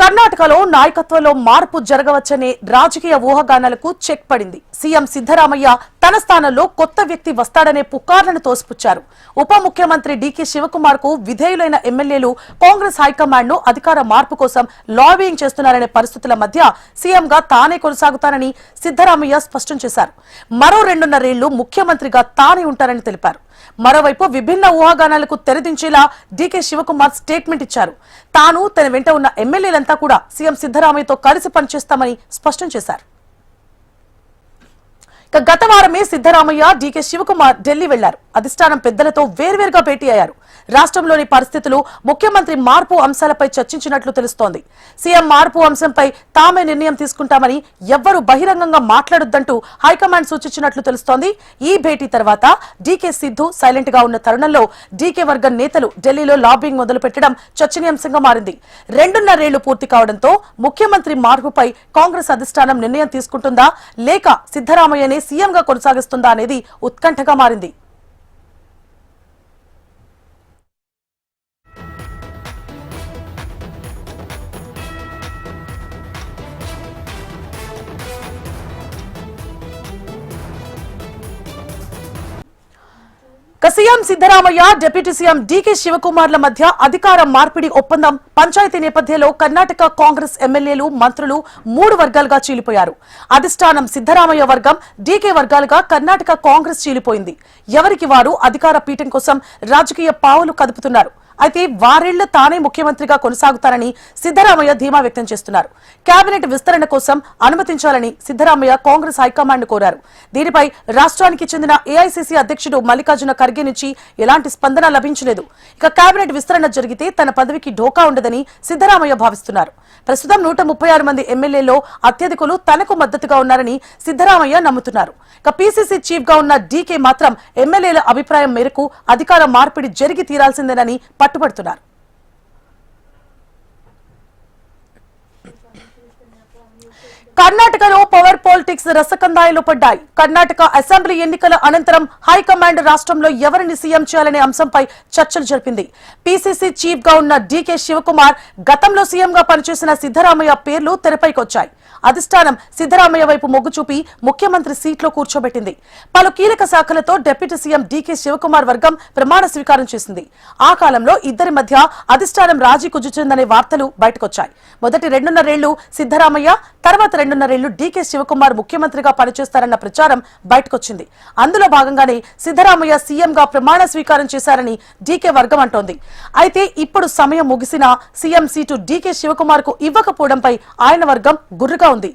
కర్ణాటకలో నాయకత్వంలో మార్పు జరగవచ్చనే రాజకీయ ఊహాగానాలకు చెక్ పడింది. సీఎం సిద్ధరామయ్య తన స్థానంలో కొత్త వ్యక్తి వస్తాడనే పుకార్లను తోసిపుచ్చారు. ఉప ముఖ్యమంత్రి డీకే శివకుమార్ కు విధేయులైన ఎమ్మెల్యేలు కాంగ్రెస్ హైకమాండ్ ను అధికార మార్పు కోసం లాబియింగ్ చేస్తున్నారనే పరిస్థితుల మధ్య సీఎంగా తానే కొనసాగుతానని సిద్ధరామయ్య స్పష్టం చేశారు. మరో 2.5 ఏళ్లు ముఖ్యమంత్రిగా తానే ఉంటారని తెలిపారు. మరోవైపు విభిన్న ఊహాగానాలకు తెరదించేలా డీకే శివకుమార్ స్టేట్మెంట్ ఇచ్చారు. తాను తన వెంట ఉన్న ఎమ్మెల్యేలంతా కూడా సీఎం సిద్ధరామయ్యతో కలిసి పనిచేస్తామని స్పష్టం చేశారు. గత వారమే సిద్ధరామయ్య డీకే శివకుమార్ ఢిల్లీ వెళ్లారు. అధిష్టానం పెద్దలతో వేర్వేరుగా భేటీ అయ్యారు. రాష్ట్రంలోని పరిస్థితులు, ముఖ్యమంత్రి మార్పు అంశాలపై చర్చించినట్లు తెలుస్తోంది. సీఎం మార్పు అంశంపై తామే నిర్ణయం తీసుకుంటామని ఎవ్వరూ బహిరంగంగా మాట్లాడొద్దంటూ హైకమాండ్ సూచించినట్లు తెలుస్తోంది. ఈ భేటీ తర్వాత డీకే సిద్ధు సైలెంట్ గా ఉన్న తరుణంలో డీకే వర్గం నేతలు ఢిల్లీలో లాబింగ్ మొదలుపెట్టడం చర్చనీయాంశంగా మారింది. 2.5 ఏళ్లు పూర్తి కావడంతో ముఖ్యమంత్రి మార్పుపై కాంగ్రెస్ అధిష్టానం నిర్ణయం తీసుకుంటుందా లేక సిద్ధరామయ్యనే సీఎంగా కొనసాగిస్తుందా అనేది ఉత్కంఠగా మారింది. CM Siddaramaiah, deputy CM DK శివకుమార్ల మధ్య అధికార మార్పిడి ఒప్పందం పంచాయతీ నేపథ్యంలో కర్ణాటక కాంగ్రెస్ ఎమ్మెల్యేలు, మంత్రులు 3 వర్గాలుగా చీలిపోయారు. అధిష్టానం సిద్ధరామయ్య వర్గం, డీకే వర్గాలుగా కర్ణాటక కాంగ్రెస్ చీలిపోయింది. ఎవరికి వారు అధికార పీఠం కోసం రాజకీయ పావులు కదుపుతున్నారు. అయితే వారేళ్లు తానే ముఖ్యమంత్రిగా కొనసాగుతారని సిద్ధరామయ్య ధీమా వ్యక్తం చేస్తున్నారు. కేబినెట్ విస్తరణ కోసం అనుమతించాలని సిద్ధరామయ్య కాంగ్రెస్ హైకమాండ్ కోరారు. దీనిపై రాష్ట్రానికి చెందిన ఏఐసీసీ అధ్యక్షుడు మల్లికార్జున ఖర్గే నుంచి ఎలాంటి స్పందన లభించలేదు. ఇక కేబినెట్ విస్తరణ జరిగితే తన పదవికి ఢోకా ఉండదని సిద్ధరామయ్య భావిస్తున్నారు. ప్రస్తుతం 136 మంది ఎమ్మెల్యేలో అత్యధికులు తనకు మద్దతుగా ఉన్నారని సిద్ధరామయ్య నమ్ముతున్నారు. ఇక పీసీసీ చీఫ్ గా ఉన్న డీకే మాత్రం ఎమ్మెల్యేల అభిప్రాయం మేరకు అధికార మార్పిడి జరిగి తీరాల్సిందేనని పట్టుబడుతున్నారు. కర్ణాటకలో పవర్ పాలిటిక్స్ రసకందాయిలో పడ్డాయి. కర్ణాటక అసెంబ్లీ ఎన్నికల అనంతరం హైకమాండ్ రాష్ట్రంలో ఎవరిని సీఎం చేయాలనే అంశంపై చర్చలు జరిపింది. పీసీసీ చీఫ్ గా ఉన్న డీకే శివకుమార్, గతంలో సీఎంగా పనిచేసిన సిద్ధరామయ్య పేర్లు తెరపైకొచ్చాయి. అధిష్టానం సిద్ధరామయ్య వైపు మొగ్గు చూపి ముఖ్యమంత్రి సీట్లో కూర్చోబెట్టింది. పలు కీలక శాఖలతో డిప్యూటీ సీఎం డీకే శివకుమార్ వర్గం ప్రమాణ స్వీకారం చేసింది. ఆ కాలంలో ఇద్దరి మధ్య అధిష్టానం రాజీ కుదుర్చుందనే వార్తలు బయటకొచ్చాయి. మొదటి 2.5 ఏళ్లు సిద్ధరామయ్య, తర్వాత 2.5 ఏళ్లు డీకే శివకుమార్ ముఖ్యమంత్రిగా పనిచేస్తారన్న ప్రచారం బయటకొచ్చింది. అందులో భాగంగానే సిద్ధరామయ్య సీఎంగా ప్రమాణ స్వీకారం చేశారని డీకే వర్గం అంటోంది. అయితే ఇప్పుడు సమయం ముగిసినా సీఎం సీటు డీకే శివకుమార్ కు ఇవ్వకపోవడంపై ఆయన వర్గం గుర్రుగా ఉంది.